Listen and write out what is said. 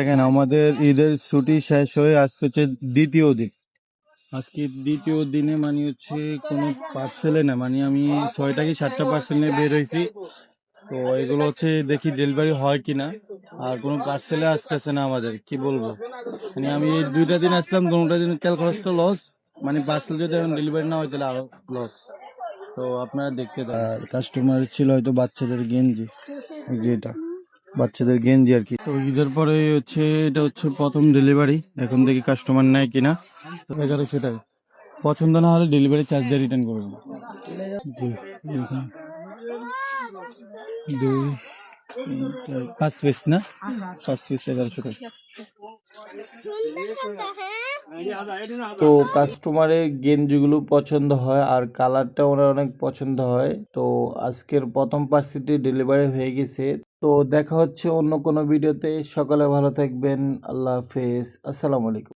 দেখেন আমাদের ঈদের ছুটি শেষ হয়ে আজকে হচ্ছে দ্বিতীয় দিন। আজকে দ্বিতীয় দিনে মানে হচ্ছে কোনো পার্সেলে না, মানে আমি 6টা কি 7টা পার্সেল নিয়ে বের হয়েছি। তো এগুলো হচ্ছে দেখি ডেলিভারি হয় কিনা, আর কোনো পার্সেলে আসতেছে না। আমাদের কি বলবো, মানে আমি এই 2টা দিন আসলাম, 2টা দিন ক্যালকুলাসটা লস। মানে পার্সেল যদি এখন ডেলিভারি না হয় তাহলে আরো লস। তো আপনারা দেখতে থাকুন। আর কাস্টমার ছিল হয়তো বাচ্চাদের গেঞ্জি, যেটা বাচ্চাদের গেঞ্জি আর কি। তো ঈদের পরে হচ্ছে এটা হচ্ছে প্রথম ডেলিভারি। এখন দেখি কাস্টমার নেয় কিনা। 1100 টাকা। পছন্দ না হলে ডেলিভারি চার্জ দিয়ে রিটার্ন করবেন। দুই 5 পিস না, 5 পিস 1100 টাকা। তো কাস্টমারের গেঞ্জিগুলো পছন্দ হয় আর কালারটা ওনার অনেক পছন্দ হয়। তো আজকের প্রথম পার্সেলটি ডেলিভারি হয়ে গেছে। তো দেখা হচ্ছে অন্য কোনো ভিডিওতে। সকালে ভালো থাকবেন। আল্লাহ হাফেজ। আসসালামু আলাইকুম।